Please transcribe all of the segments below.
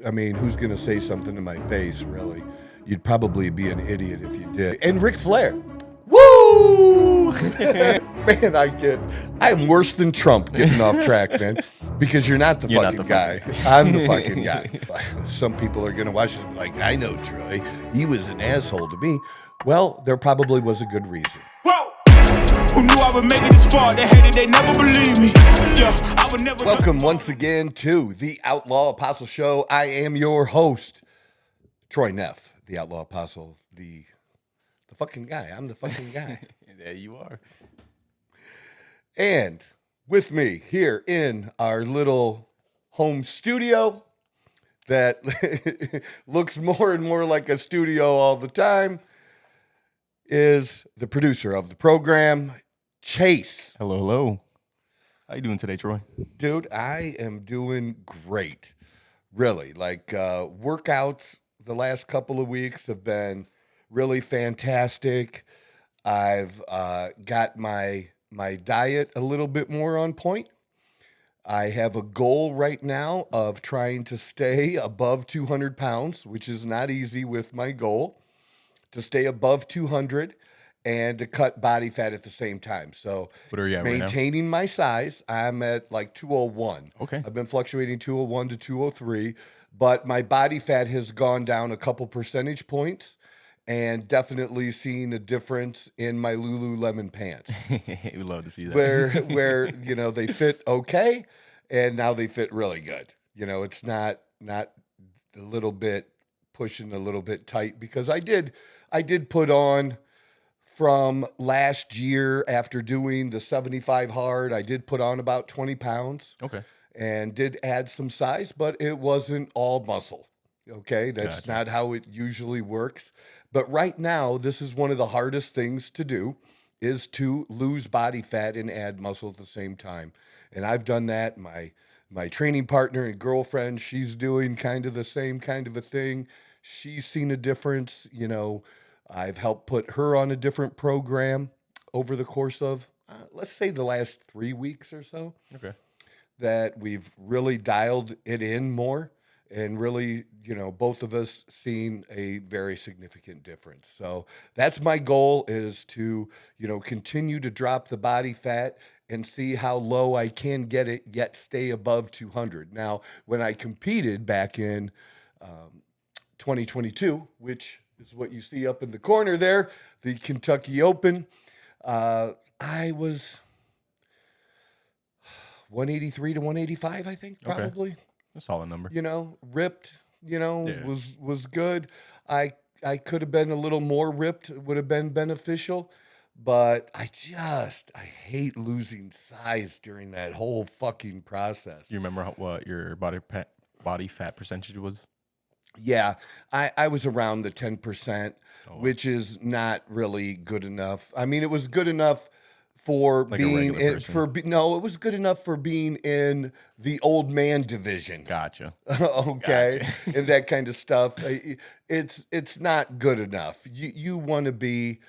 I mean, who's going to say something to my face, really? You'd probably be an idiot if you did. And Ric Flair. Woo! Man, I'm worse than Trump getting off track, man. Because you're not the fucking guy. I'm the fucking guy. Some people are going to watch it like, I know Troy. He was an asshole to me. Well, there probably was a good reason. Whoa! Who knew I would make it this far? They hated, they never believed me. Yeah, I would never. Welcome once again to the Outlaw Apostle Show. I am your host, Troy Neff, the Outlaw Apostle, the fucking guy. I'm the fucking guy. There you are. And with me here in our little home studio that looks more and more like a studio all the time is the producer of the program, Chase. Hello, hello. How you doing today, Troy? Dude, I am doing great. Really. Like workouts the last couple of weeks have been really fantastic. I've got my diet a little bit more on point. I have a goal right now of trying to stay above 200 pounds, which is not easy with my goal, to stay above 200 and to cut body fat at the same time. So What are you at right now? maintaining my size, I'm at like 201. Okay. I've been fluctuating 201 to 203, but my body fat has gone down a couple percentage points and definitely seen a difference in my Lululemon pants. We love to see that. where you know they fit okay, and now they fit really good. You know, it's not a little bit pushing a little bit tight, because I did put on from last year after doing the 75 hard. I did put on about 20 pounds Okay. and did add some size, but it wasn't all muscle. Okay, that's Gotcha. not how it usually works. But right now, this is one of the hardest things to do, is to lose body fat and add muscle at the same time. And I've done that. My training partner and girlfriend, she's doing kind of the same kind of a thing. She's seen a difference. You know, I've helped put her on a different program over the course of, let's say, the last 3 weeks or so, Okay. that we've really dialed it in more. And really, you know, both of us seen a very significant difference. So that's my goal, is to, you know, continue to drop the body fat and see how low I can get it, yet stay above 200. Now, when I competed back in 2022, which is what you see up in the corner there, the Kentucky Open, I was 183 to 185, I think, probably. Okay. A solid number. You know, ripped, you know, Yeah. was good. I could have been a little more ripped, would have been beneficial, but I hate losing size during that whole fucking process. You remember what your body fat percentage was? Yeah, I was around the 10%, Oh, which is not really good enough. I mean, it was good enough for Like a being regular in, no, it was good enough for being in the old man division. Gotcha. Okay, Gotcha. and that kind of stuff. It's not good enough. You want to be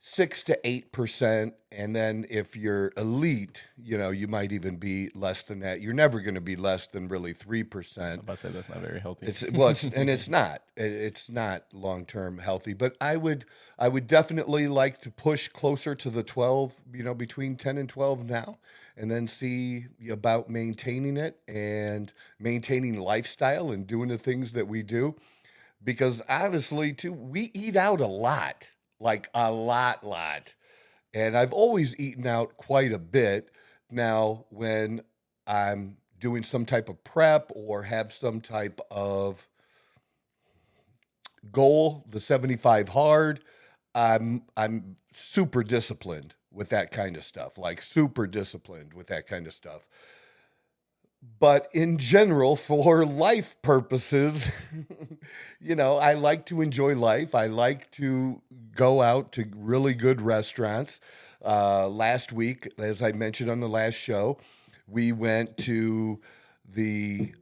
6 to 8%, and then if you're elite, you know, you might even be less than that. You're never going to be less than really 3%. I'm about to say that's not very healthy. It's not long-term healthy, but I would definitely like to push closer to the 12, you know, between 10 and 12 now, and then see about maintaining it and maintaining lifestyle and doing the things that we do, because honestly too, we eat out a lot, like a lot. And I've always eaten out quite a bit. Now, when I'm doing some type of prep or have some type of goal, the 75 hard, I'm super disciplined with that kind of stuff, like super disciplined with that kind of stuff. But in general, for life purposes, you know, I like to enjoy life. I like to go out to really good restaurants. Last week, as I mentioned on the last show, we went to the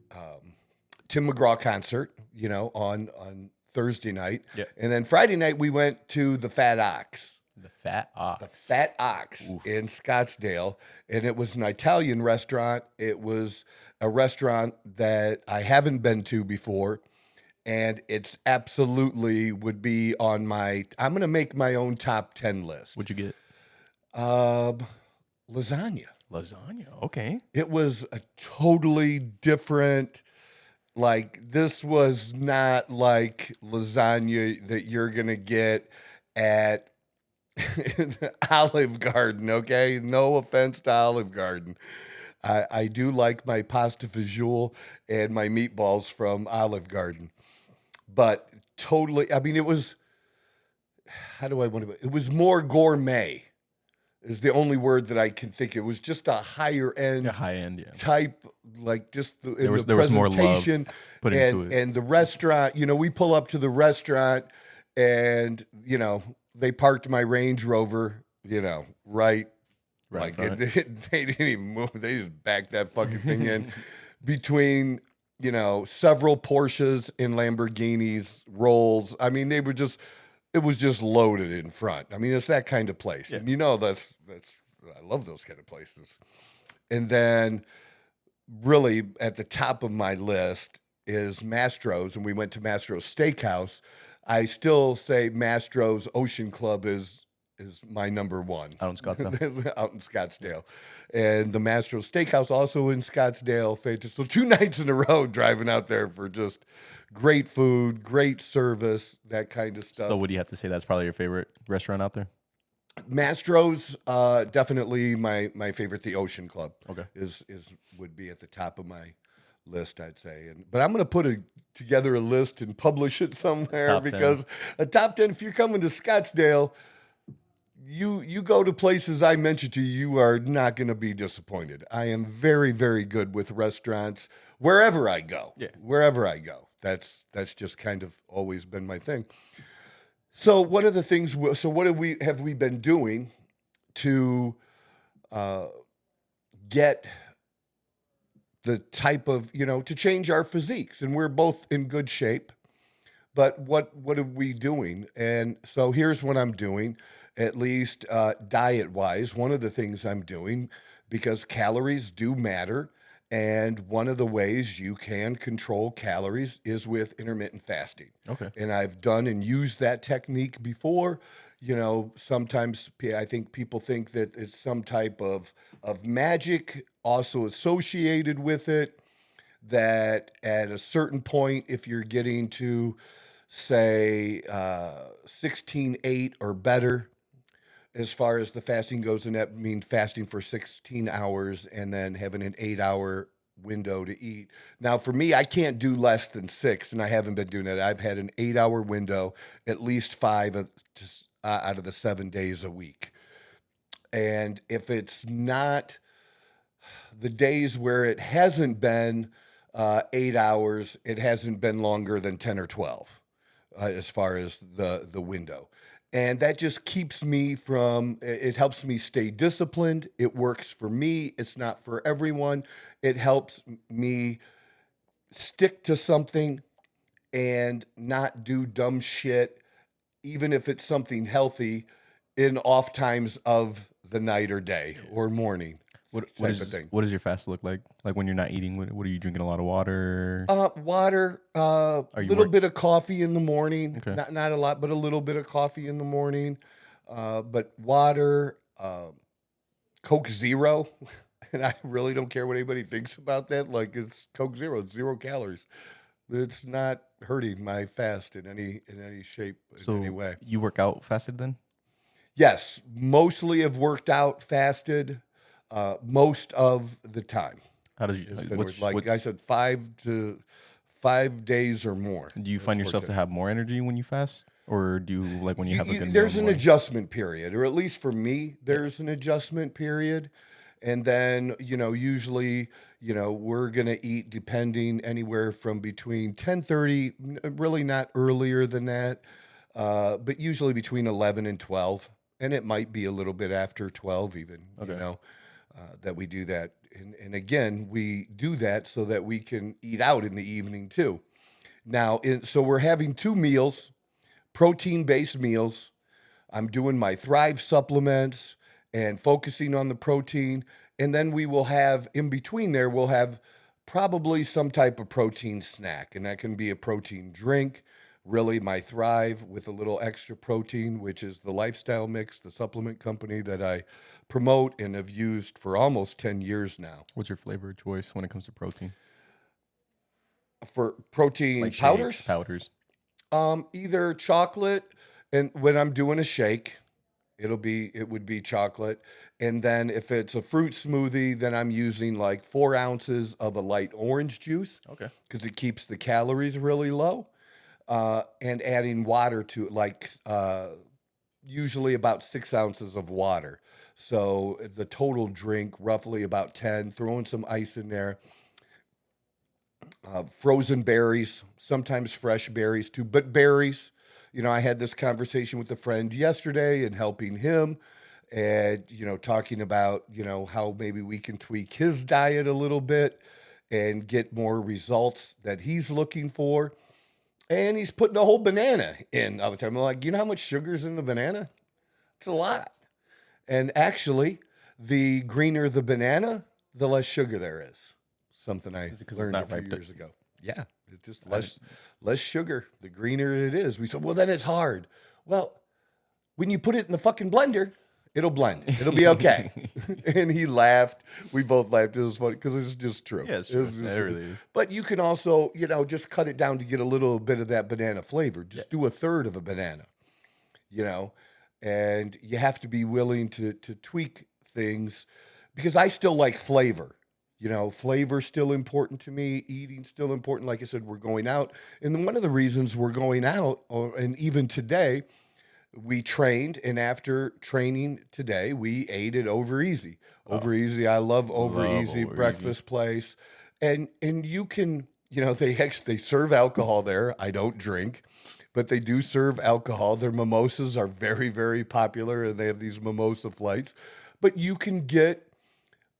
Tim McGraw concert, you know, on Thursday night. Yep. And then Friday night, we went to the Fat Ox. The Fat Ox. The Fat Ox in Scottsdale. And it was an Italian restaurant. It was a restaurant that I haven't been to before, and it's absolutely would be on my. I'm going to make my own top 10 list. What'd you get? Lasagna. Lasagna. Okay. It was a totally different. Like, this was not like lasagna that you're going to get at Olive Garden, okay? No offense to Olive Garden. I do like my pasta fagioli and my meatballs from Olive Garden. But totally, I mean, it was, how do I want to, it was more gourmet is the only word that I can think. It was just a higher end, High end, yeah. type, like just the, There was presentation more love put into it. and the restaurant. You know, we pull up to the restaurant, and you know they parked my Range Rover. You know, right like in front. they didn't even move. They just backed that fucking thing in between. You know, several Porsches and Lamborghinis, Rolls. I mean, they were just. It was just loaded in front. I mean, it's that kind of place. Yeah. And you know, that's I love those kind of places. And then really at the top of my list is Mastro's, and we went to Mastro's Steakhouse. I still say Mastro's Ocean Club is my number one. Out in Scottsdale. Out in Scottsdale. And the Mastro's Steakhouse also in Scottsdale. So 2 nights in a row driving out there for just great food, great service, that kind of stuff. So would you have to say that's probably your favorite restaurant out there? Mastro's, definitely my favorite. The Ocean Club, Okay. is would be at the top of my list, I'd say. But I'm going to put together a list and publish it somewhere Top 10. because a top 10. If you're coming to Scottsdale, you go to places I mentioned to you, you are not going to be disappointed. I am very, very good with restaurants wherever I go. Yeah. Wherever I go. That's just kind of always been my thing. So what are the things? So what have we been doing to get the type of, to change our physiques? And we're both in good shape, but what are we doing? And so here's what I'm doing, at least diet wise. One of the things I'm doing, because calories do matter. And one of the ways you can control calories is with intermittent fasting. Okay. And I've done and used that technique before. You know, sometimes I think people think that it's some type of magic also associated with it, that at a certain point, if you're getting to, say, 16:8 or better, as far as the fasting goes, and that means fasting for 16 hours and then having an 8-hour window to eat. Now, for me, I can't do less than 6, and I haven't been doing that. I've had an 8-hour window, at least 5 out of the 7 days a week. And if it's not the days where it hasn't been 8 hours, it hasn't been longer than 10 or 12 as far as the window. And that just keeps me from, it helps me stay disciplined. It works for me. It's not for everyone. It helps me stick to something and not do dumb shit, even if it's something healthy, in off times of the night or day or morning. What does your fast look like? Like when you're not eating, what are you drinking? A lot of water? Water, a little bit of coffee in the morning. Okay. Not a lot, but a little bit of coffee in the morning. But water, Coke Zero. And I really don't care what anybody thinks about that. Like, it's Coke Zero, it's 0 calories. It's not hurting my fast in any shape, in any way. You work out fasted then? Yes, mostly have worked out fasted. Most of the time. How does you I said 5 days or more. Do you find yourself to have more energy when you fast, or do you like when you have a good there's meal an in the morning? adjustment period, or at least for me, there's an adjustment period, and then usually we're gonna eat depending anywhere from between 10:30, really not earlier than that, but usually between 11 and 12, and it might be a little bit after 12 even. Okay. That we do that. And again, we do that so that we can eat out in the evening too. Now, so we're having 2 meals, protein-based meals. I'm doing my Thrive supplements and focusing on the protein. And then we will have, in between there, we'll have probably some type of protein snack, and that can be a protein drink. Really, my Thrive with a little extra protein, which is the Lifestyle Mix, the supplement company that I promote and have used for almost 10 years now. What's your flavor of choice when it comes to protein? For protein Like powders, shakes, powders. either chocolate, and when I'm doing a shake, it would be chocolate. And then if it's a fruit smoothie, then I'm using like 4 ounces of a light orange juice Okay. because it keeps the calories really low. And adding water to it, like usually about 6 ounces of water. So the total drink, roughly about 10, throwing some ice in there. Frozen berries, sometimes fresh berries too, but berries. I had this conversation with a friend yesterday and helping him and, talking about, how maybe we can tweak his diet a little bit and get more results that he's looking for. And he's putting a whole banana in all the time. I'm like, you know how much sugar's in the banana? It's a lot. And actually, the greener the banana, the less sugar there is. Something I learned a few years ago. Yeah, it's just less sugar. The greener it is. We said, well, then it's hard. Well, when you put it in the fucking blender, it'll blend. It'll be okay. And he laughed. We both laughed. It was funny because it's just true. Yeah, it's true. It really is. But you can also, just cut it down to get a little bit of that banana flavor. Just do a third of a banana, and you have to be willing to tweak things because I still like flavor. Flavor's still important to me. Eating's still important. Like I said, we're going out. And one of the reasons we're going out, and even today, we trained, and after training today, we ate at Over Easy. Over Easy, I love Over Easy, breakfast place. And you can, they serve alcohol there. I don't drink, but they do serve alcohol. Their mimosas are very, very popular, and they have these mimosa flights. But you can get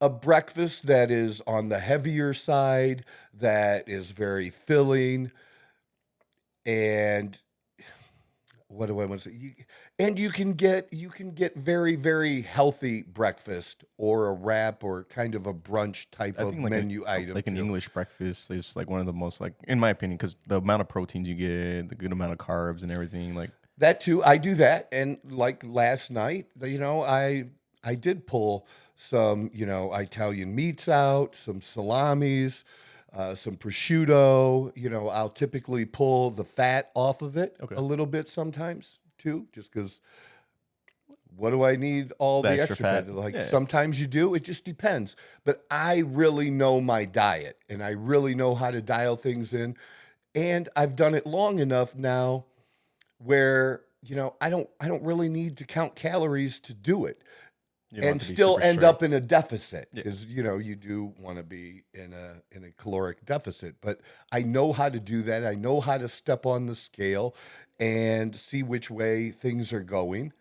a breakfast that is on the heavier side, that is very filling, and what do I want to say? And you can get very, very healthy breakfast or a wrap or kind of a brunch type of menu item. Like an English breakfast is like one of the most, like, in my opinion, because the amount of proteins you get, the good amount of carbs and everything, like that too. I do that, and like last night, I did pull some, Italian meats out, some salamis, some prosciutto. I'll typically pull the fat off of it a little bit sometimes too, just because what do I need all the extra fat? Like sometimes you do, it just depends. But I really know my diet and I really know how to dial things in. And I've done it long enough now where, I don't really need to count calories to do it. And still end up in a deficit because, you do want to be in a caloric deficit. But I know how to do that. I know how to step on the scale and see which way things are going.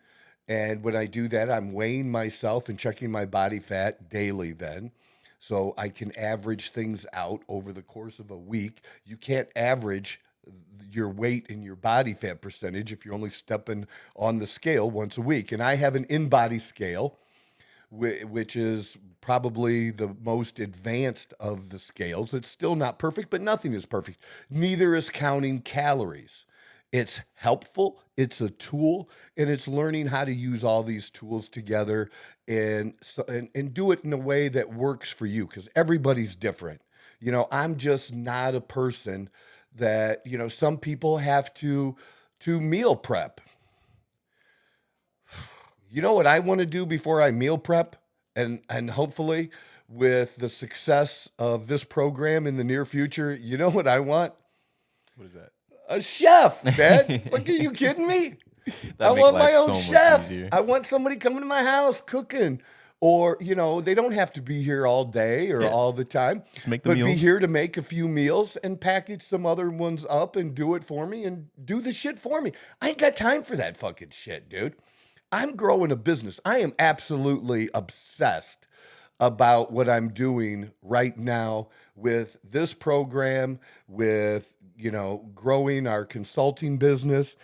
And when I do that, I'm weighing myself and checking my body fat daily then. So I can average things out over the course of a week. You can't average your weight and your body fat percentage if you're only stepping on the scale once a week. And I have an in-body scale, which is probably the most advanced of the scales. It's still not perfect, but nothing is perfect. Neither is counting calories. It's helpful, it's a tool, and it's learning how to use all these tools together and do it in a way that works for you, because everybody's different. I'm just not a person that, some people have to meal prep. You know what I want to do before I meal prep? And hopefully with the success of this program in the near future, you know what I want? What is that? A chef, man. Like, are you kidding me? I want my own chef. I want somebody coming to my house cooking. Or, they don't have to be here all day or all the time. Just make the meals. Be here to make a few meals and package some other ones up and do it for me and do the shit for me. I ain't got time for that fucking shit, dude. I'm growing a business. I am absolutely obsessed about what I'm doing right now with this program, with, growing our consulting business.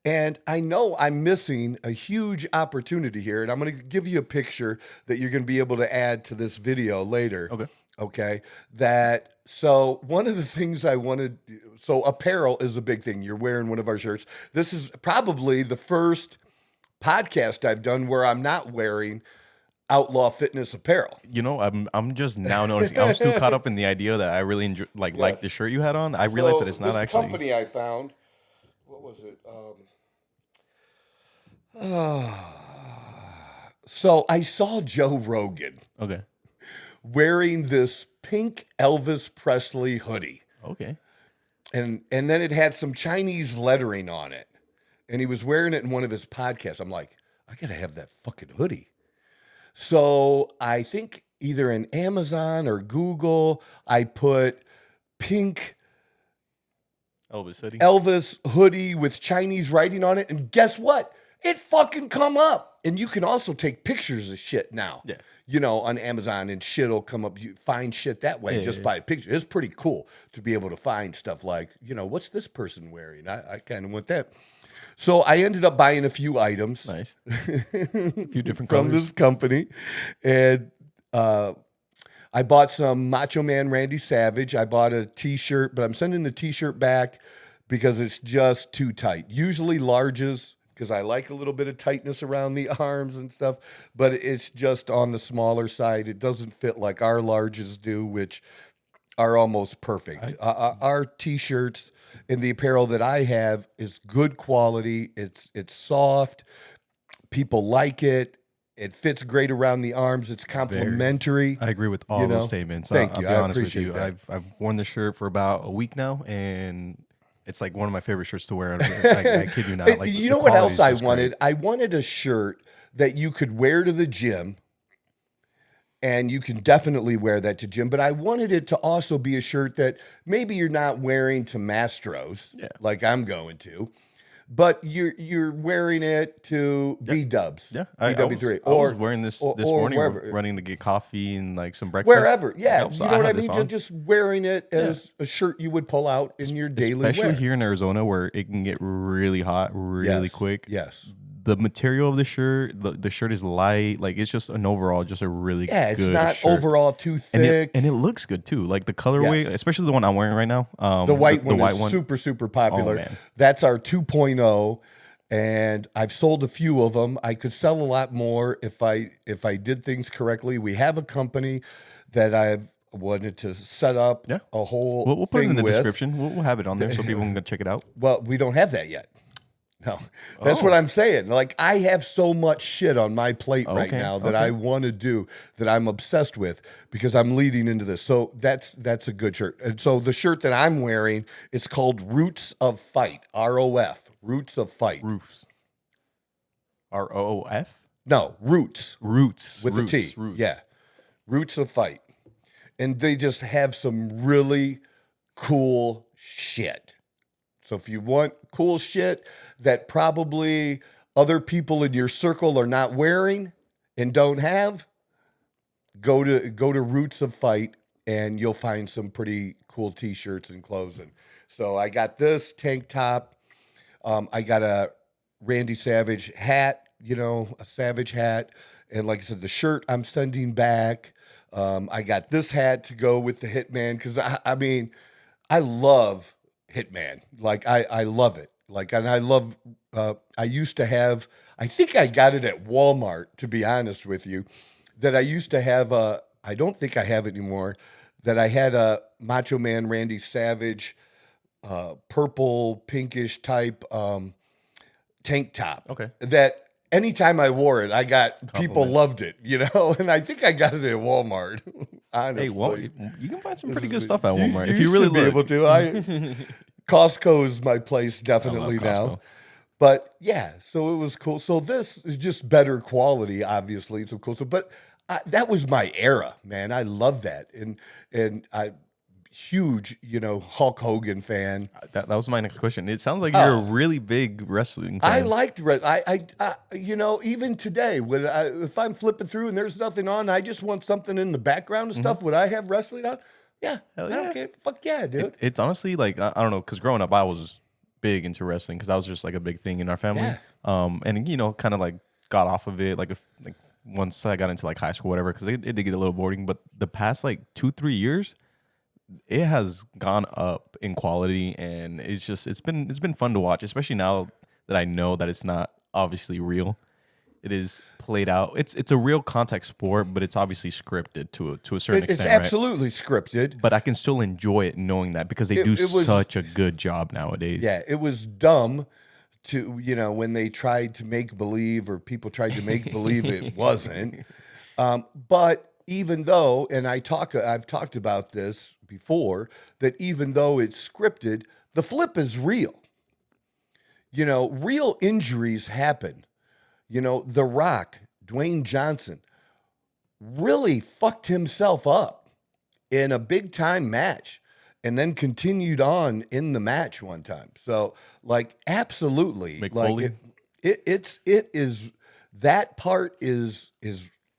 And I know I'm missing a huge opportunity here. And I'm going to give you a picture that you're going to be able to add to this video later. Okay. Okay. That So one of the things I wanted, so apparel is a big thing. You're wearing one of our shirts. This is probably the first podcast I've done where I'm not wearing Outlaw Fitness apparel. You know, I'm just now noticing. I was too caught up in the idea that I really enjoy, like the shirt you had on. I realized that it's not this actually. company I found. What was it? So I saw Joe Rogan Okay. wearing this pink Elvis Presley hoodie. Okay. And then it had some Chinese lettering on it. And he was wearing it in one of his podcasts. I'm like, I gotta have that fucking hoodie. So I think either in Amazon or Google, I put pink Elvis hoodie with Chinese writing on it. And guess what? It fucking come up. And you can also take pictures of shit now. Yeah. You know, on Amazon, and shit will come up. You find shit that way just by a picture. It's pretty cool to be able to find stuff like, you know, what's this person wearing? I kind of want that. So I ended up buying a few items. Nice. A few different from colors. this company. And I bought some Macho Man Randy Savage. I bought a t-shirt, but I'm sending the t-shirt back because it's just too tight. Usually larges, because I like a little bit of tightness around the arms and stuff, but it's just on the smaller side. It doesn't fit like our larges do, which are almost perfect. Our t-shirts and the apparel that I have is good quality. It's soft. People like it. It fits great around the arms. It's complimentary. I agree with all those statements. Thank I'll you. be I honest with appreciate you. that. I've worn this shirt for about a week now, and it's like one of my favorite shirts to wear. I kid you not. Like, you know what else I wanted? I wanted a shirt that you could wear to the gym, and you can definitely wear that to gym. But I wanted it to also be a shirt that maybe you're not wearing to Mastros, like I'm going to, but you're wearing it to B-dubs, BW3. I was wearing this morning, wherever. running to get coffee and like some breakfast. Wherever, yeah. So You know what I had this mean? on. Just wearing it as a shirt you would pull out in your daily wear. Especially here in Arizona where it can get really hot really quick. Yes. The material of the shirt, the shirt is light. Like, it's just an overall, just a really good it's not shirt. overall too thick. And it looks good too. Like the colorway, especially the one I'm wearing right now. The white one is super, super popular. Oh, man. That's our 2.0. And I've sold a few of them. I could sell a lot more if I did things correctly. We have a company that I've wanted to set up a whole We'll put it in the with. description. We'll have it on there so people can go check it out. Well, we don't have that yet. No, that's what I'm saying. Like, I have so much shit on my plate right now that I want to do, that I'm obsessed with, because I'm leading into this. So that's a good shirt. And so the shirt that I'm wearing, it's called Roots of Fight, ROF, Roots of Fight. Roofs. ROOF? No, Roots. Roots. With a T. Roots. Yeah. Roots of Fight. And they just have some really cool shit. So if you want cool shit that probably other people in your circle are not wearing and don't have, go to Roots of Fight, and you'll find some pretty cool t-shirts and clothes. And so I got this tank top. I got a Randy Savage hat, a Savage hat. And like I said, the shirt I'm sending back. I got this hat to go with the Hitman, because I mean, I love Hitman. Like, I love it. Like, and I love, I used to have, I think I got it at Walmart, to be honest with you, that I used to have I don't think I have it anymore, that I had a Macho Man Randy Savage, purple, pinkish type, tank top. Okay. That anytime I wore it, I got, people loved it, and I think I got it at Walmart, honestly. Hey, well, you can find some pretty good stuff at Walmart. You if you really be able to. Costco is my place definitely now. But yeah, so it was cool. So this is just better quality, obviously. It's so cool. So, but that was my era, man. I love that. And I huge, Hulk Hogan fan. That was my next question. It sounds like you're a really big wrestling fan. I liked even today, when if I'm flipping through and there's nothing on, I just want something in the background and stuff. Would I have wrestling on? Yeah, I don't care. Fuck yeah, dude. It's honestly like, I don't know, because growing up, I was big into wrestling because that was just like a big thing in our family. Yeah. And kind of like got off of it like once I got into like high school, whatever, because it did get a little boring. But the past like 2-3 years, it has gone up in quality, and it's been fun to watch, especially now that I know that it's not obviously real. It is played out. It's a real contact sport, but it's obviously scripted to a certain It's extent, right? absolutely scripted. But I can still enjoy it knowing that because they do It was such a good job nowadays. Yeah, it was dumb to, when they tried to make believe, or people tried to make believe it wasn't. But even though, and I've talked about this before, that even though it's scripted, the flip is real. Real injuries happen. The Rock, Dwayne Johnson, really fucked himself up in a big time match, and then continued on in the match one time. So, like, absolutely, Mick like Foley? it is, that part is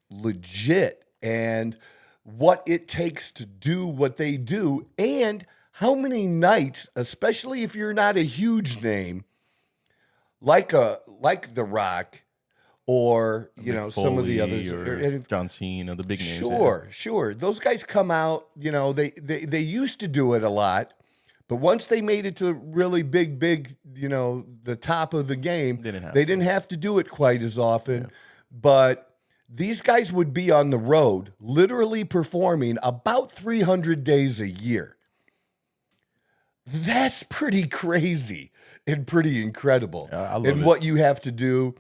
legit, and what it takes to do what they do, and how many nights, especially if you're not a huge name, like The Rock, or Mick some of the Foley others, or John Cena, the big names. Sure. Those guys come out, they used to do it a lot, but once they made it to really big, the top of the game, they didn't have to do it quite as often. Yeah. But these guys would be on the road, literally performing about 300 days a year. That's pretty crazy and pretty incredible. Yeah, I love and it. what you have to do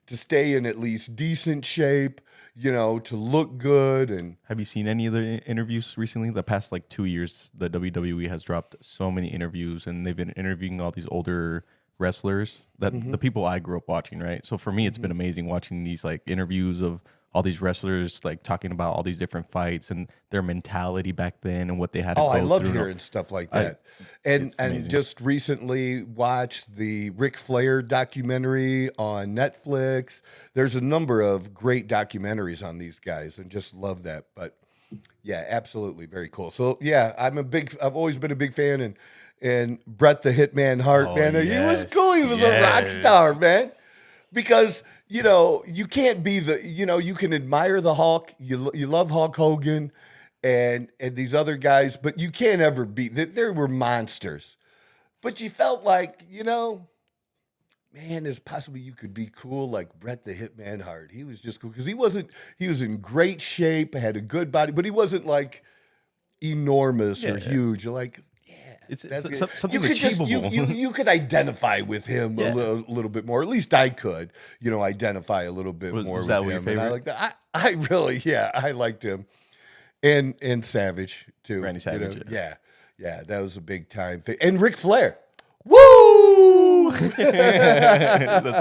to stay in at least decent shape, to look good. And Have you seen any of the interviews recently? The past 2 years, the WWE has dropped so many interviews, and they've been interviewing all these older wrestlers that the people I grew up watching, right? So for me, it's been amazing watching these interviews of all these wrestlers talking about all these different fights and their mentality back then and what they had to go I love through. hearing stuff like that. And amazing. just recently watched the Ric Flair documentary on Netflix. There's a number of great documentaries on these guys, and just love that. But yeah, absolutely, very cool. So yeah, I've always been a big fan, and Bret the Hitman Hart, Oh, man, he was yes, cool. He was a rock yes. star, man. Because you can't be you can admire the Hulk, you love Hulk Hogan, and these other guys, but you can't ever beat. There were monsters, but you felt like, man, there's possibly you could be cool like Bret the Hitman Hart. He was just cool because he was in great shape, had a good body, but he wasn't like enormous or huge. You're like, It's that's good. something You could achievable. you could identify with him a little bit more. At least I could, identify a little bit more was with that him. your And I favorite? like that. I really, I liked him, and Savage too. Randy Savage, Yeah, that was a big time thing. And Ric Flair, woo! That's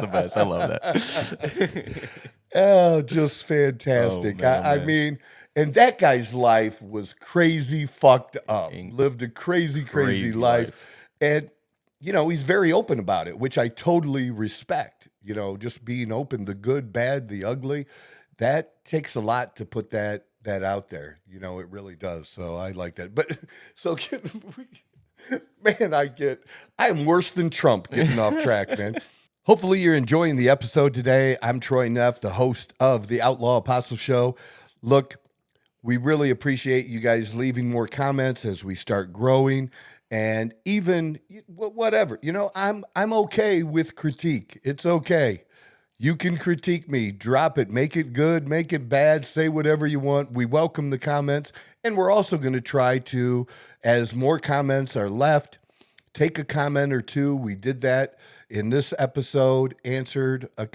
the best. I love that. Oh, just fantastic. Oh, man, I man. mean, and that guy's life was crazy fucked up. Lived a crazy Crazy life. And, he's very open about it, which I totally respect. Just being open, the good, bad, the ugly, that takes a lot to put that out there. It really does. So I like that. But so man, I'm worse than Trump getting off track, man. Hopefully you're enjoying the episode today. I'm Troy Neff, the host of the Outlaw Apostle Show. Look, we really appreciate you guys leaving more comments as we start growing, and even whatever, I'm okay with critique. It's okay. You can critique me, drop it, make it good, make it bad, say whatever you want. We welcome the comments, and we're also going to try to, as more comments are left, take a comment or two. We did that in this episode, answered a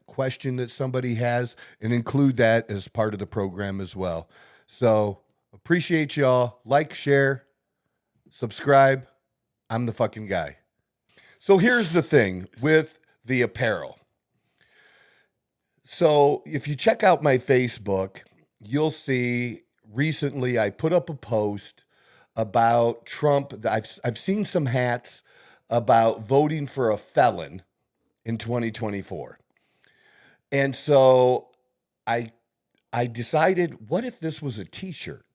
question that somebody has, and include that as part of the program as well. So appreciate y'all. Like, share, subscribe. I'm the fucking guy. So here's the thing with the apparel. So if you check out my Facebook, you'll see recently I put up a post about Trump. I've seen some hats about voting for a felon in 2024. And so I decided, what if this was a t-shirt?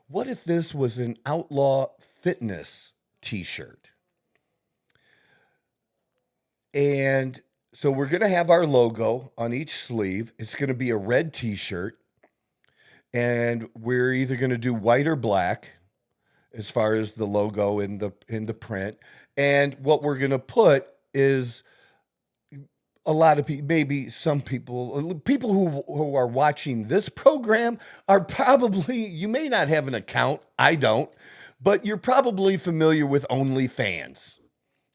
What if this was an Outlaw Fitness t-shirt? And so we're going to have our logo on each sleeve. It's going to be a red t-shirt. And we're either going to do white or black. as far as the logo in the print. And what we're going to put is a lot of people, maybe some people who are watching this program are probably, you may not have an account. I don't, but you're probably familiar with OnlyFans.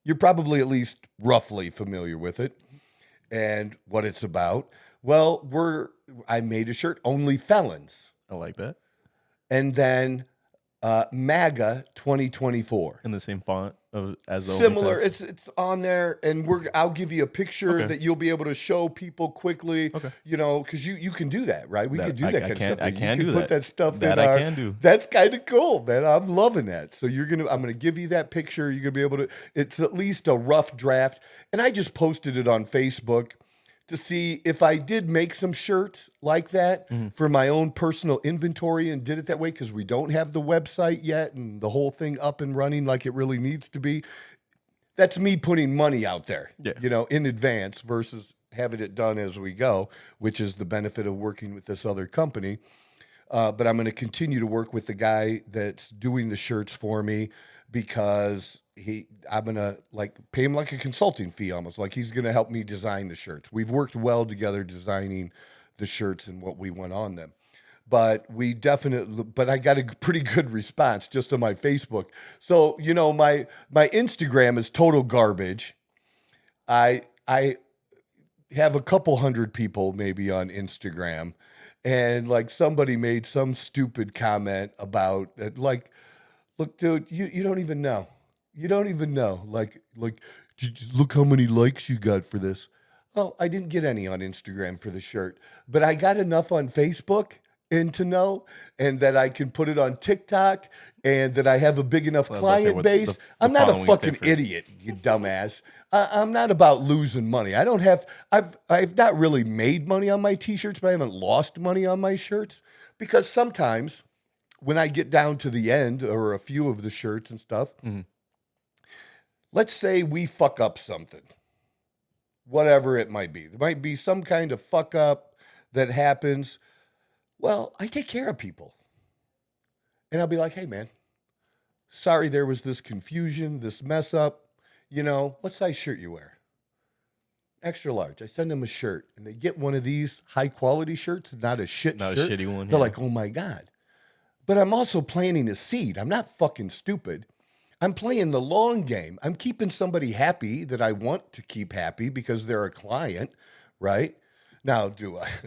You're probably at least roughly familiar with it and what it's about. Well, I made a shirt, Only Felons. I like that. And then MAGA 2024. In the same font as the Similar. OnlyFans? It's on there, and I'll give you a picture Okay. that you'll be able to show people quickly. Okay. You know, because you can do that, right? We That- could do I- that I kind can- of stuff. I You can do put that stuff That in I our. can do. That's kind of cool, man. I'm loving that. So I'm gonna give you that picture. You're gonna be able to. It's at least a rough draft, and I just posted it on Facebook to see if I did make some shirts like that for my own personal inventory and did it that way, because we don't have the website yet and the whole thing up and running like it really needs to be. That's me putting money out there, Yeah. in advance versus having it done as we go, which is the benefit of working with this other company. But I'm going to continue to work with the guy that's doing the shirts for me, because I'm going to pay him like a consulting fee, almost like he's going to help me design the shirts. We've worked well together designing the shirts and what we want on them. But I got a pretty good response just on my Facebook. So, my Instagram is total garbage. I have a couple hundred people maybe on Instagram, and somebody made some stupid comment about that. Look, dude, you don't even know. You don't even know. Just look how many likes you got for this. Oh, I didn't get any on Instagram for the shirt, but I got enough on Facebook and to know, and that I can put it on TikTok, and that I have a big enough Well, I was about to say, client what base. the I'm not a following's fucking different. idiot, you dumbass. I'm not about losing money. I've not really made money on my t-shirts, but I haven't lost money on my shirts, because sometimes when I get down to the end or a few of the shirts and stuff, let's say we fuck up something, whatever it might be. There might be some kind of fuck up that happens. Well, I take care of people. And I'll be like, hey, man, sorry there was this confusion, this mess up. What size shirt you wear? Extra large. I send them a shirt, and they get one of these high-quality shirts, not a shirt. Not a shitty one. They're yeah. like, oh, my God. But I'm also planting a seed. I'm not fucking stupid. I'm playing the long game. I'm keeping somebody happy that I want to keep happy because they're a client, right? Now,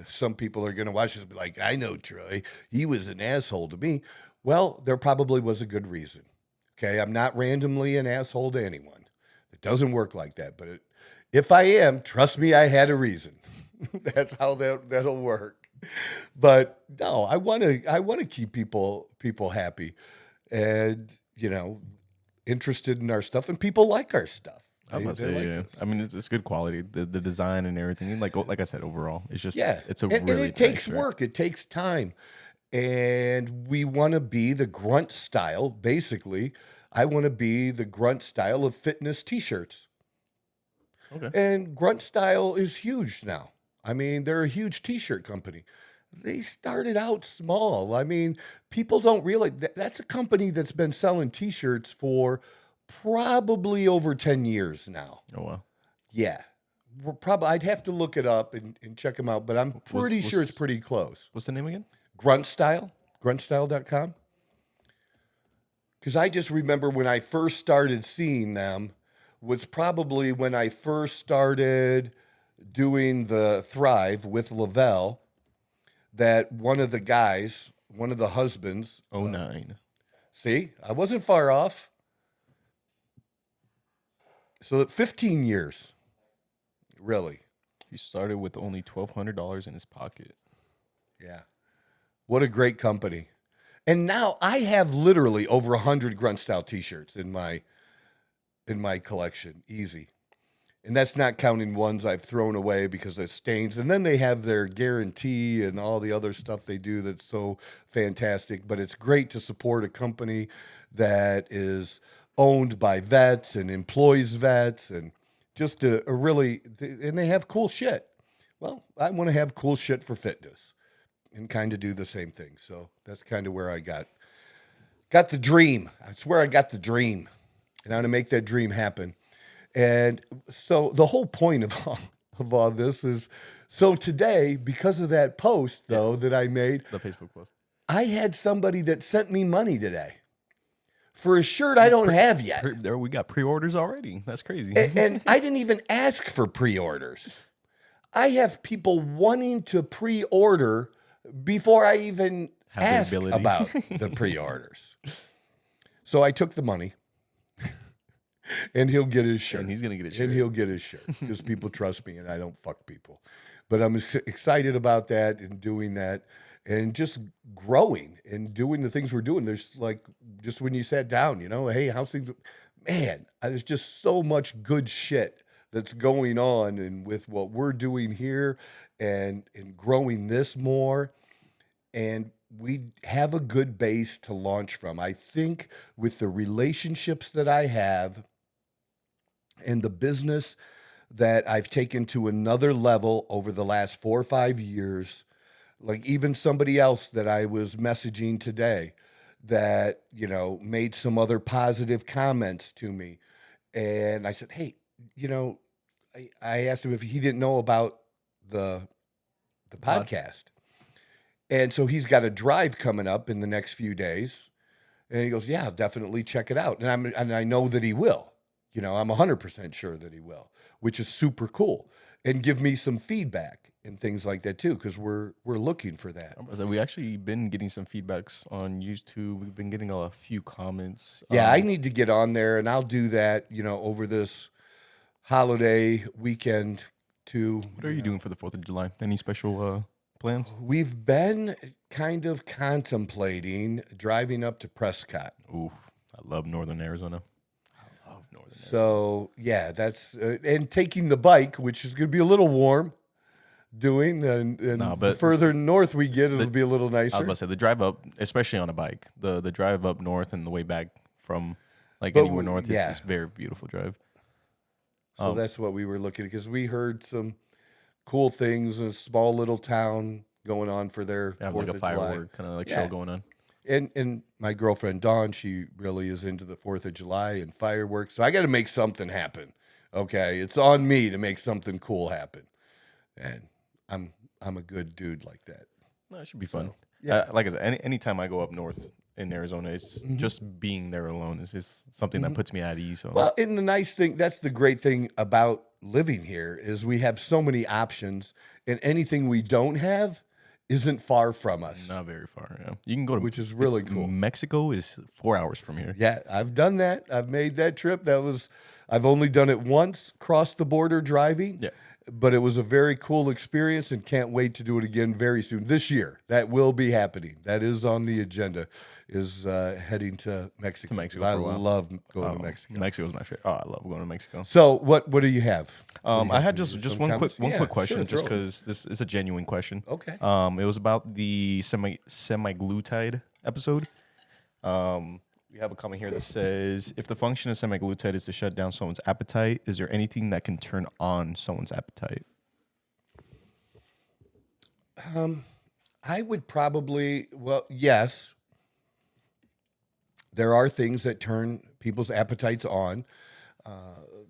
some people are going to watch this and be like, I know Troy, he was an asshole to me. Well, there probably was a good reason. Okay, I'm not randomly an asshole to anyone. It doesn't work like that. But if I am, trust me, I had a reason. That's how that'll work. But no, I want to keep people happy, and interested in our stuff, and people like our stuff. I must They say, like yeah. this. I mean, it's good quality. The design and everything. Like I said, overall, it's just it's a and really it takes nice shirt. work. It takes time, and we want to be the grunt style. Basically, I want to be the grunt style of fitness t-shirts. Okay. And grunt style is huge now. I mean, they're a huge t-shirt company. They started out small. I mean, people don't realize that's a company that's been selling t-shirts for probably over 10 years now. Oh wow. Yeah. I'd have to look it up and check them out, but I'm pretty sure it's pretty close. What's the name again? Grunt Style, gruntstyle.com. Because I just remember when I first started seeing them was probably when I first started doing the Thrive with Lavelle, that one of the guys, one of the husbands. 09. See, I wasn't far off. So 15 years, really. He started with only $1,200 in his pocket. Yeah. What a great company. And now I have literally over 100 Grunt Style t-shirts in my collection. Easy. And that's not counting ones I've thrown away because of stains. And then they have their guarantee and all the other stuff they do that's so fantastic. But it's great to support a company that is owned by vets and employs vets, and just a really, and they have cool shit. Well, I want to have cool shit for fitness and kind of do the same thing. So that's kind of where I got got the dream. I swear I got the dream. And I'm going to make that dream happen. And so the whole point of all this is, so today, because of that post, though, that I made, The Facebook post. I had somebody that sent me money today for a shirt I don't have yet. There we got pre-orders already. That's crazy. And I didn't even ask for pre-orders. I have people wanting to pre-order before I even Have the ask ability. about the pre-orders. So I took the money, and he'll get his shirt. And he's gonna get his And shirt. he'll get his shirt because people trust me, and I don't fuck people. But I'm excited about that and doing that, and just growing and doing the things we're doing. There's like, just when you sat down, hey, how's things? Man, there's just so much good shit that's going on, and with what we're doing here, and growing this more, and we have a good base to launch from. I think with the relationships that I have and the business that I've taken to another level over the last 4 or 5 years, like even somebody else that I was messaging today that, made some other positive comments to me. And I said, hey, I asked him if he didn't know about the podcast. And so he's got a drive coming up in the next few days. And he goes, yeah, definitely check it out. And I know that he will. I'm 100% sure that he will, which is super cool. And give me some feedback and things like that too, because we're looking for that. We actually been getting some feedbacks on YouTube. We've been getting a few comments. Yeah, I need to get on there, and I'll do that, over this holiday weekend too. What are you doing for the 4th of July? Any special plans? We've been kind of contemplating driving up to Prescott. Ooh, I love Northern Arizona. So yeah, that's and taking the bike, which is going to be a little warm. And the further north we get, it'll be a little nicer. I was about to say the drive up, especially on a bike, the drive up north and the way back from But anywhere north, yeah. it's very beautiful drive. So that's what we were looking at, because we heard some cool things in a small little town going on for their They have 4th like a of July. firework kind of like Yeah. show going on. And my girlfriend Dawn, she really is into the 4th of July and fireworks. So I got to make something happen. Okay, it's on me to make something cool happen, and I'm a good dude like that. No, it should be fun. yeah. Like I said, anytime I go up north in Arizona, it's just being there alone. It's just something that puts me at ease. So. Well, and the nice thing, that's the great thing about living here, is we have so many options, and anything we don't have isn't far from us. Not very far. Yeah, you can go to, Which is really cool. Mexico is 4 hours from here. Yeah, I've done that. I've made that trip. I've only done it once, crossed the border driving. Yeah. But it was a very cool experience, and can't wait to do it again very soon. This year, that will be happening. That is on the agenda, is heading to Mexico. To Mexico I for a while. love going to Mexico. Mexico's my favorite. Oh, I love going to Mexico. So what do you have? I had Some just one comments? quick Yeah, question, sure, just throw 'em. because this is a genuine question. Okay. It was about the semaglutide episode. We have a comment here that says, if the function of semaglutide is to shut down someone's appetite, is there anything that can turn on someone's appetite? I would probably, yes. There are things that turn people's appetites on.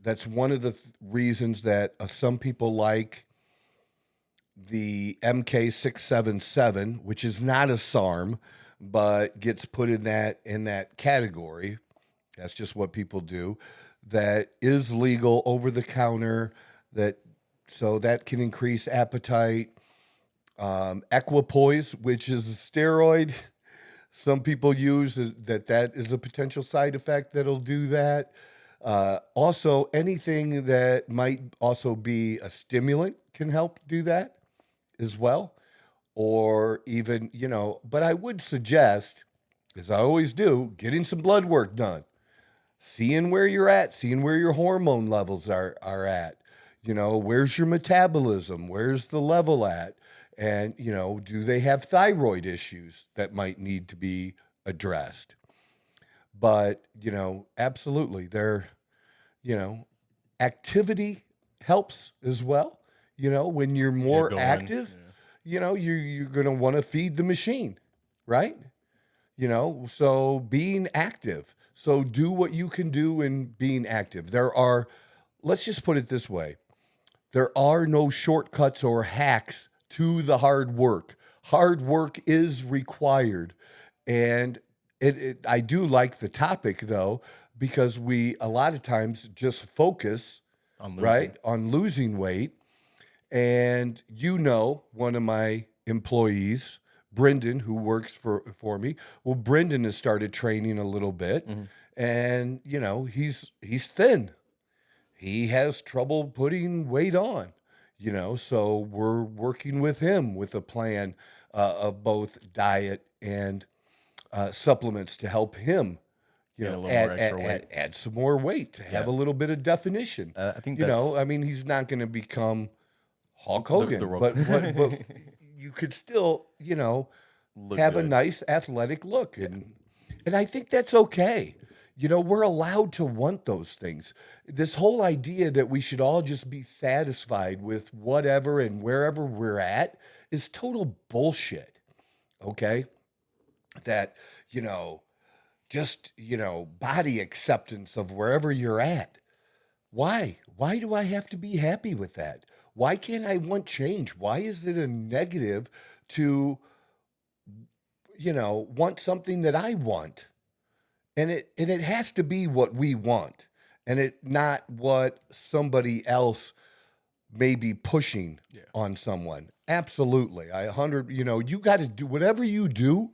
That's one of the reasons that some people like the MK677, which is not a SARM, but gets put in that category. That's just what people do. That is legal over the counter. So that can increase appetite. Equipoise, which is a steroid, some people use that is a potential side effect that'll do that. Also, anything that might also be a stimulant can help do that as well. Or even, but I would suggest, as I always do, getting some blood work done, seeing where you're at, seeing where your hormone levels are at. Where's your metabolism? Where's the level at? And, do they have thyroid issues that might need to be addressed? But, absolutely, activity helps as well. When you're more going, active, you're going to want to feed the machine, right? So being active. So do what you can do in being active. Let's just put it this way. There are no shortcuts or hacks to the hard work. Hard work is required. And I do like the topic though, because we a lot of times just focus On losing. right on losing weight. And one of my employees, Brendan, who works for me, well, Brendan has started training a little bit, and he's thin. He has trouble putting weight on, so we're working with him with a plan of both diet and supplements to help him, Get a little more extra weight. add some more weight to have a little bit of definition. I think that's I mean, he's not going to become Hulk Hogan, the Rock. but you could still, look have a good. nice athletic look, and I think that's okay. We're allowed to want those things. This whole idea that we should all just be satisfied with whatever and wherever we're at is total bullshit. Okay? That, just, body acceptance of wherever you're at. Why? Why do I have to be happy with that? Why can't I want change? Why is it a negative to, want something that I want? And it has to be what we want, and it not what somebody else may be pushing on someone. Absolutely. You got to do whatever you do,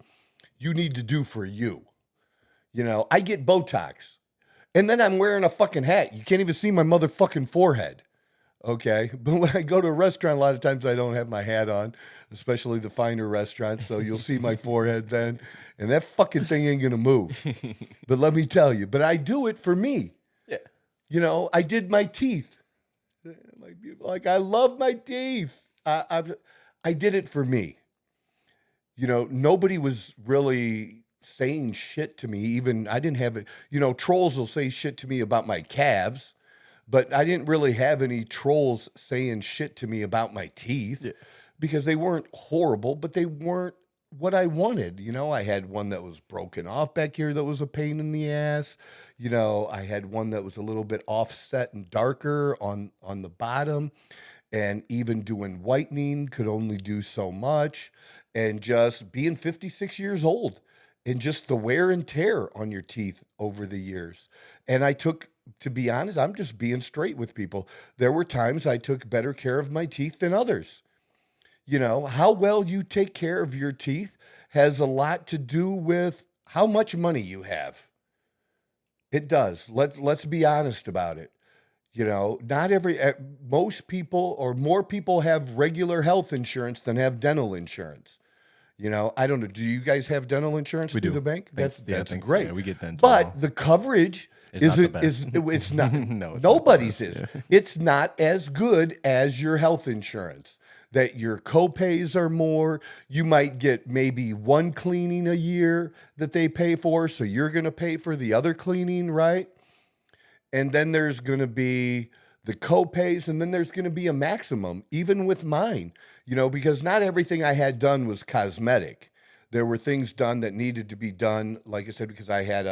you need to do for you. I get Botox, and then I'm wearing a fucking hat. You can't even see my motherfucking forehead. Okay. But when I go to a restaurant, a lot of times I don't have my hat on, especially the finer restaurants. So you'll see my forehead then. And that fucking thing ain't going to move. But let me tell you, but I do it for me. Yeah. I did my teeth. Like, I love my teeth. I did it for me. Nobody was really saying shit to me. Even I didn't have it. Trolls will say shit to me about my calves. But I didn't really have any trolls saying shit to me about my teeth because they weren't horrible, but they weren't what I wanted. I had one that was broken off back here that was a pain in the ass. I had one that was a little bit offset and darker on the bottom, and even doing whitening could only do so much. And just being 56 years old and just the wear and tear on your teeth over the years. And to be honest, I'm just being straight with people. There were times I took better care of my teeth than others. How well you take care of your teeth has a lot to do with how much money you have. It does. Let's be honest about it. Not most people or more people have regular health insurance than have dental insurance. I don't know. Do you guys have dental insurance through the bank? That's great. Yeah, we get dental. But the coverage it's not. No, it's nobody's not the is. best, yeah. It's not as good as your health insurance. That your copays are more. You might get maybe one cleaning a year that they pay for, so you're going to pay for the other cleaning, right? And then there's going to be the copays, and then there's going to be a maximum, even with mine, because not everything I had done was cosmetic. There were things done that needed to be done, like I said, because I had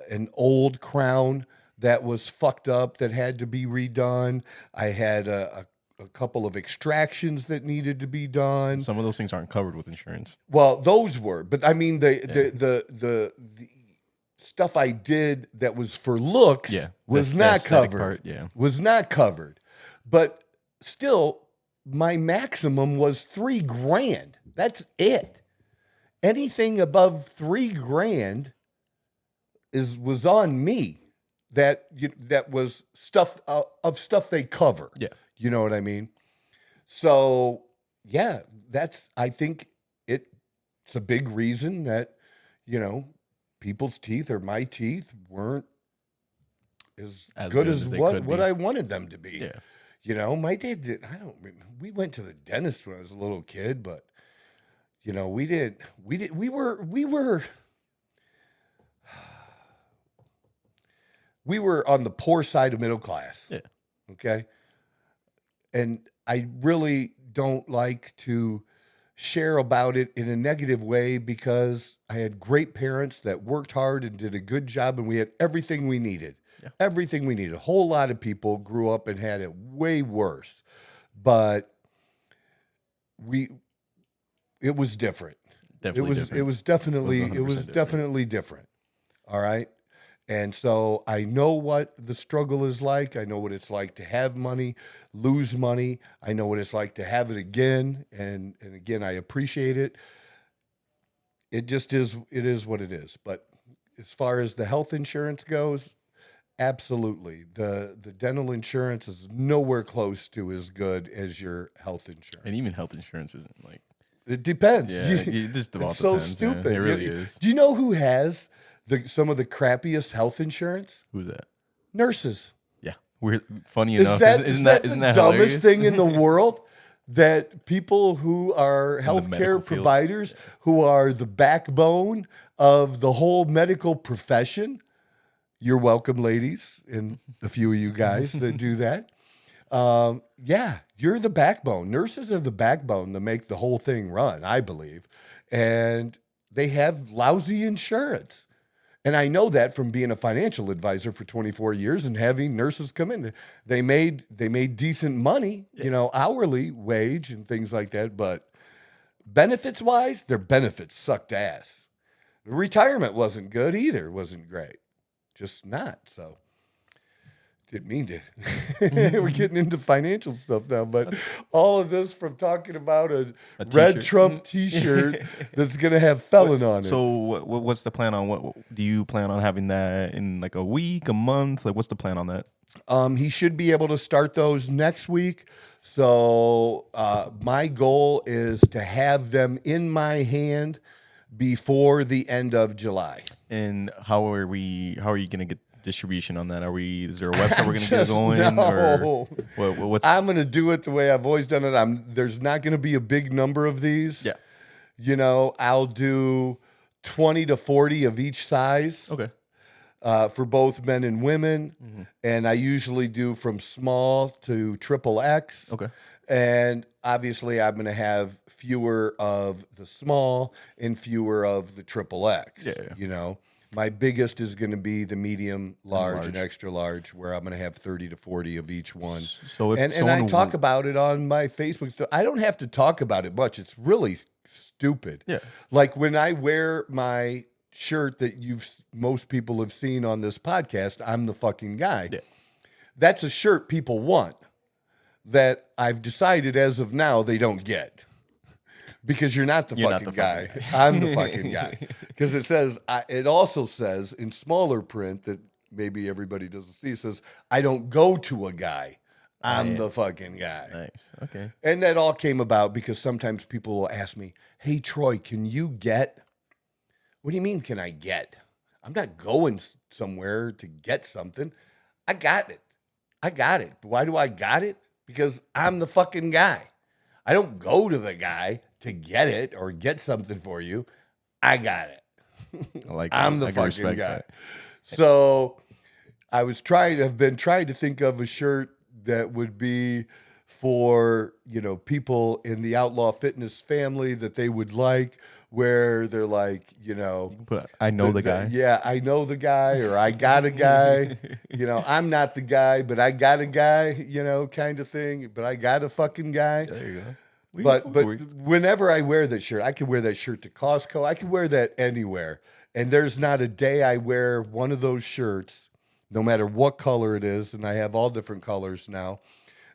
an old crown that was fucked up that had to be redone. I had a couple of extractions that needed to be done. Some of those things aren't covered with insurance. Well, those were, but I mean the stuff I did that was for looks was The not aesthetic covered. part, Was not covered. But still, my maximum was $3,000. That's it. Anything above $3,000 was on me. That was stuff they cover. Yeah. You know what I mean? So yeah, I think it's a big reason that, people's teeth or my teeth weren't as good as they what could be. I wanted them to be. Yeah. My dad did. We went to the dentist when I was a little kid, but we were on the poor side of middle class. Yeah. Okay. And I really don't like to share about it in a negative way because I had great parents that worked hard and did a good job, and we had everything we needed. Yeah. Everything we needed. A whole lot of people grew up and had it way worse, but it was different. Definitely different. It was definitely 100% definitely different. All right. And so I know what the struggle is like. I know what it's like to have money, lose money. I know what it's like to have it again. And again, I appreciate it. It just is, it is what it is. But as far as the health insurance goes, absolutely. The dental insurance is nowhere close to as good as your health insurance. And even health insurance isn't like, It depends. yeah, it just about It's so depends, man. stupid. It really is. Do you know who has some of the crappiest health insurance? Who's that? Nurses. Yeah. We're funny Isn't enough. that, Isn't the that dumbest hilarious? thing in the world? That people who are medical healthcare field. providers, who are the backbone of the whole medical profession, you're welcome, ladies, and a few of you guys that do that. Yeah, you're the backbone. Nurses are the backbone that make the whole thing run, I believe. And they have lousy insurance. And I know that from being a financial advisor for 24 years and having nurses come in. They made decent money, hourly wage and things like that. But benefits wise, their benefits sucked ass. The retirement wasn't good either. Wasn't great. Just not. So didn't mean to. We're getting into financial stuff now, but all of this from talking about a red t-shirt. Trump T-shirt that's gonna have felon on it. So what's the plan on what do you plan on having that in like a week, a month? Like what's the plan on that? He should be able to start those next week. So my goal is to have them in my hand before the end of July. And how are you gonna get distribution on that? Is there a website we're gonna get going? No. Or what's I'm gonna do it the way I've always done it. There's not gonna be a big number of these. Yeah. I'll do 20 to 40 of each size. Okay. For both men and women. Mm-hmm. And I usually do from small to XXX. Okay. And obviously I'm going to have fewer of the small and fewer of the XXX. Yeah. My biggest is going to be the medium, large, and large. extra large, where I'm going to have 30 to 40 of each one. So if And I talk about it on my Facebook stuff. I don't have to talk about it much. It's really stupid. Yeah. Like when I wear my shirt that most people have seen on this podcast, I'm the fucking guy. Yeah. That's a shirt people want that I've decided as of now they don't get. Because you're not the fucking guy. I'm the fucking guy. Because it also says in smaller print that maybe everybody doesn't see, it says, I don't go to a guy. I'm the fucking guy. Nice. Okay. And that all came about because sometimes people will ask me, hey, Troy, can you get? What do you mean, can I get? I'm not going somewhere to get something. I got it. Why do I got it? Because I'm the fucking guy. I don't go to the guy to get it or get something for you. I got it. I'm the fucking guy. That. So I've been trying to think of a shirt that would be for, people in the Outlaw Fitness family that they would like, where they're like, But I know the guy. Yeah, I know the guy, or I got a guy. I'm not the guy, but I got a guy, kind of thing. But I got a fucking guy. There you go. But whenever I wear that shirt, I can wear that shirt to Costco. I can wear that anywhere. And there's not a day I wear one of those shirts, no matter what color it is, and I have all different colors now,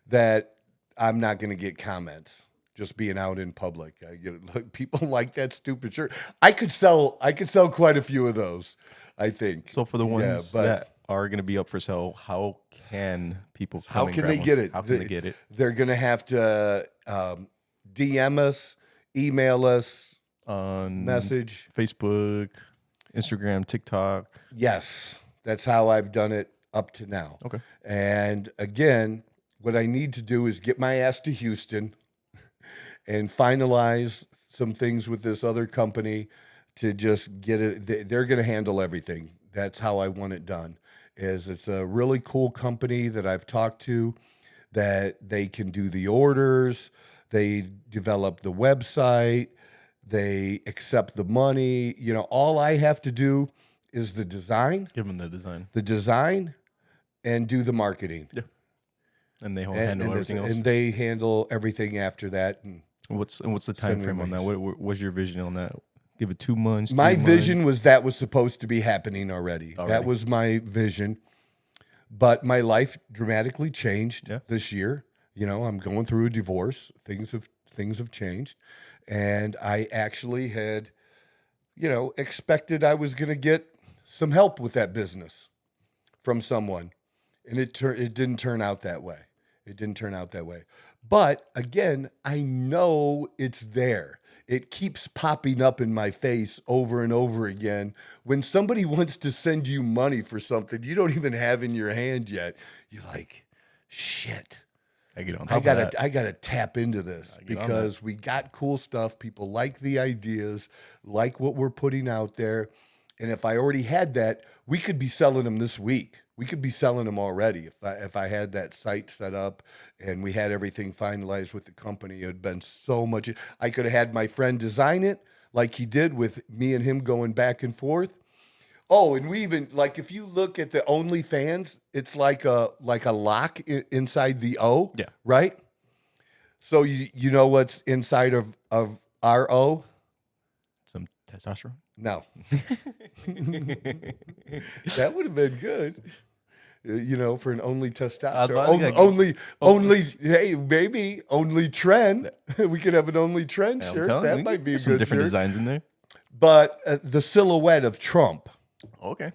that I'm not going to get comments. Just being out in public, people like that stupid shirt. I could sell quite a few of those, I think. So for the ones that are going to be up for sale, how can people? How can they get it? How can they get it? They're going to have to DM us, email us, On message, Facebook, Instagram, TikTok. Yes, that's how I've done it up to now. Okay. And again, what I need to do is get my ass to Houston and finalize some things with this other company to just get it. They're going to handle everything. That's how I want it done. It's a really cool company that I've talked to, that they can do the orders. They develop the website. They accept the money. All I have to do is the design, Give them the design. and do the marketing. Yeah. And they handle everything else. And they handle everything after that. And what's the time frame on that? What was your vision on that? Give it 2 months. my 3 vision months? was supposed to be happening already. That was my vision. But my life dramatically changed this year. I'm going through a divorce. Things have changed. And I actually had, expected I was going to get some help with that business from someone. And it didn't turn out that way. But again, I know it's there. It keeps popping up in my face over and over again. When somebody wants to send you money for something you don't even have in your hand yet, you're like, shit. I get on top of that. I gotta tap into this because we got cool stuff. People like the ideas, like what we're putting out there. And if I already had that, we could be selling them this week. We could be selling them already. If I had that site set up and we had everything finalized with the company, it would have been so much. I could have had my friend design it like he did with me and him going back and forth. Oh, and we even, like, if you look at the OnlyFans, it's like a lock inside the O, right? So you know what's inside of our O? Some testosterone? No. That would have been good. For an only testosterone. Only, hey, maybe only trend. We could have an only trend shirt. That might be a some good different shirt. designs in there. But the silhouette of Trump. Okay.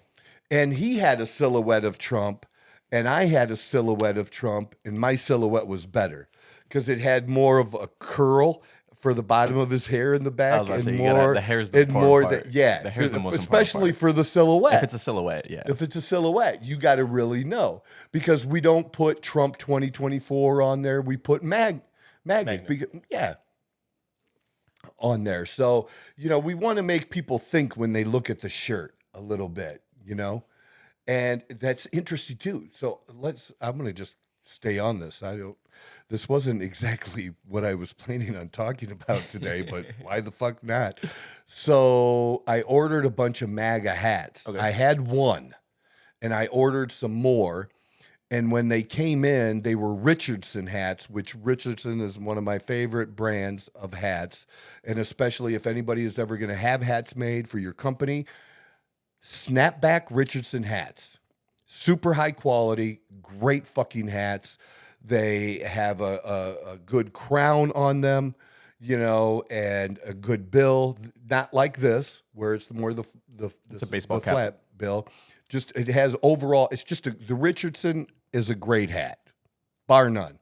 And he had a silhouette of Trump, and I had a silhouette of Trump, and my silhouette was better because it had more of a curl for the bottom of his hair in the back, and more. The hair's the part. The hair's the most especially important part. for the silhouette. If it's a silhouette, yeah. If it's a silhouette, you got to really know because we don't put Trump 2024 on there. We put magnet. Because, on there. So, we want to make people think when they look at the shirt a little bit, and that's interesting too. So I'm going to just stay on this. This wasn't exactly what I was planning on talking about today, but why the fuck not? So I ordered a bunch of MAGA hats. Okay. I had one and I ordered some more. And when they came in, they were Richardson hats, which Richardson is one of my favorite brands of hats. And especially if anybody is ever going to have hats made for your company, snapback Richardson hats. Super high quality, great fucking hats. They have a good crown on them, and a good bill. Not like this, where it's more the baseball cap. Flat bill. Just it has overall. It's just the Richardson is a great hat, bar none.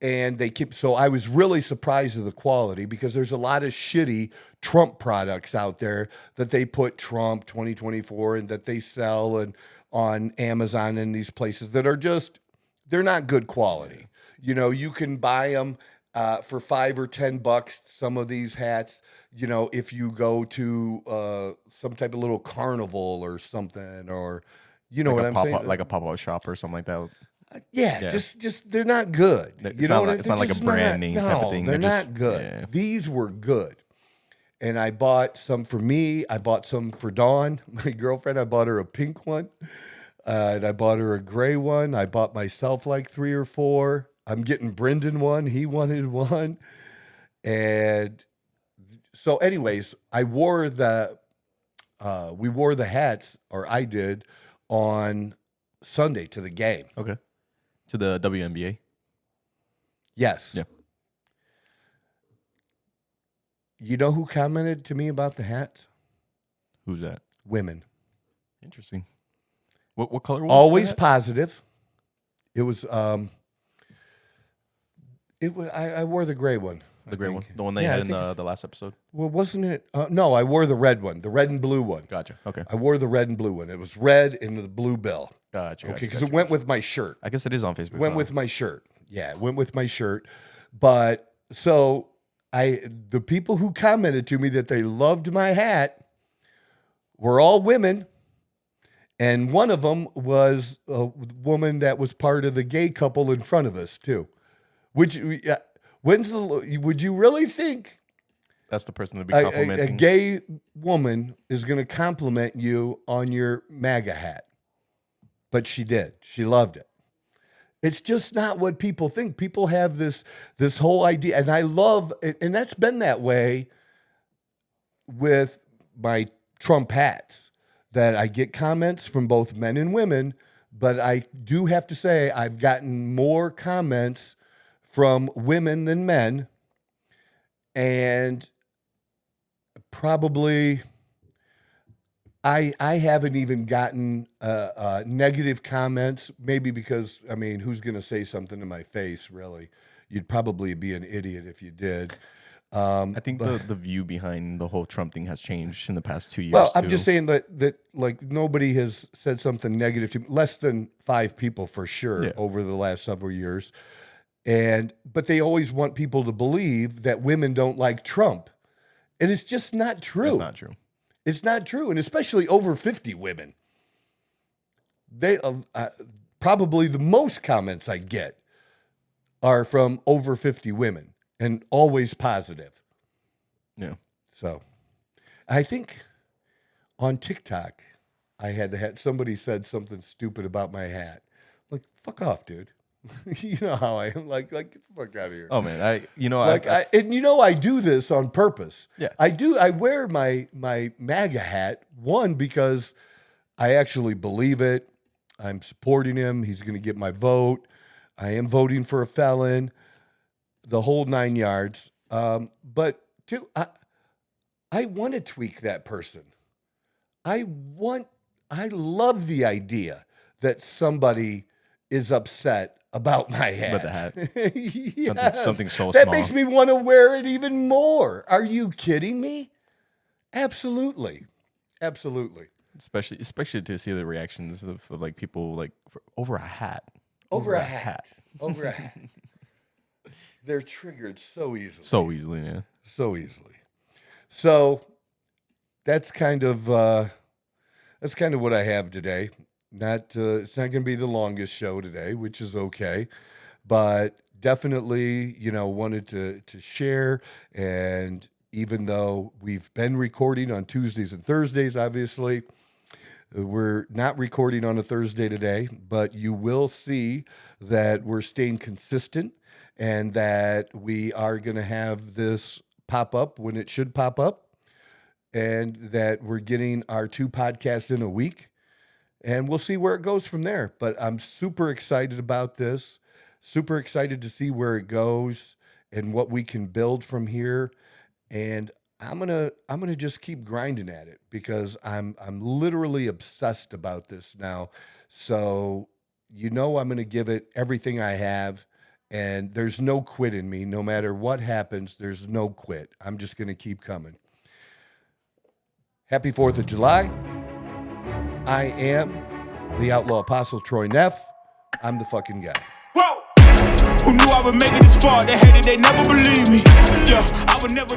And they keep. So I was really surprised at the quality because there's a lot of shitty Trump products out there that they put Trump 2024 and that they sell and on Amazon and these places that are just. They're not good quality. You can buy them for $5 or $10. Some of these hats, if you go to some type of little carnival or something, or what I'm saying, like a pop-up shop or something like that. Just they're not good. It's not like a brand name type of thing. They're not good. Yeah. These were good. And I bought some for me. I bought some for Dawn, my girlfriend. I bought her a pink one. And I bought her a gray one. I bought myself like 3 or 4. I'm getting Brendan one. He wanted one. And so anyways, we wore the hats, or I did, on Sunday to the game. Okay. To the WNBA? Yes. Yeah. You know who commented to me about the hats? Who's that? Women. Interesting. What color was always that? Positive. It was I wore the gray one. The gray one? The one they had in the last episode? Well, wasn't it? No, I wore the red one, the red and blue one. Gotcha. Okay. I wore the red and blue one. It was red and the blue bill. Gotcha. Okay, because it went with my shirt. I guess it is on Facebook. Went with my shirt. Yeah, it went with my shirt. But so the people who commented to me that they loved my hat were all women. And one of them was a woman that was part of the gay couple in front of us, too. Would you really think That's the person to be a complimenting. gay woman is going to compliment you on your MAGA hat? But she did. She loved it. It's just not what people think. People have this whole idea, and I love it, and that's been that way with my Trump hats, that I get comments from both men and women, but I do have to say I've gotten more comments from women than men, and probably I haven't even gotten negative comments, maybe because, I mean, who's going to say something to my face, really? You'd probably be an idiot if you did. I think the view behind the whole Trump thing has changed in the past 2 years. Well, I'm just saying that like nobody has said something negative to me, less than 5 people for sure over the last several years. But they always want people to believe that women don't like Trump. And it's just not true. It's not true. It's not true. And especially over 50 women. They probably the most comments I get are from over 50 women, and always positive. Yeah. So I think on TikTok, I had somebody said something stupid about my hat. Like, fuck off, dude. You know how I am. Like, get the fuck out of here. Oh man, I do this on purpose. Yeah. I wear my MAGA hat, one, because I actually believe it. I'm supporting him. He's going to get my vote. I am voting for a felon, the whole 9 yards. But two, I want to tweak that person. I love the idea that somebody is upset about my hat. About the hat. Yes. Something so that small. makes me want to wear it even more. Are you kidding me? Absolutely. Absolutely. Especially to see the reactions of like people like over a hat. Over a hat. Over a hat. They're triggered so easily. So easily, yeah. So easily. So that's kind of what I have today. It's not going to be the longest show today, which is okay, but definitely, wanted to share. And even though we've been recording on Tuesdays and Thursdays, obviously, we're not recording on a Thursday today, but you will see that we're staying consistent and that we are going to have this pop up when it should pop up, and that we're getting our 2 podcasts in a week. And we'll see where it goes from there. But I'm super excited about this, super excited to see where it goes and what we can build from here. And I'm gonna just keep grinding at it, because I'm literally obsessed about this now. So I'm gonna give it everything I have, and there's no quit in me. No matter what happens, there's no quit. I'm just gonna keep coming. Happy 4th of July. I am the Outlaw Apostle Troy Neff. I'm the fucking guy. Whoa! Who knew I would make it this far? They hated, they never believed me. Yeah, I would never.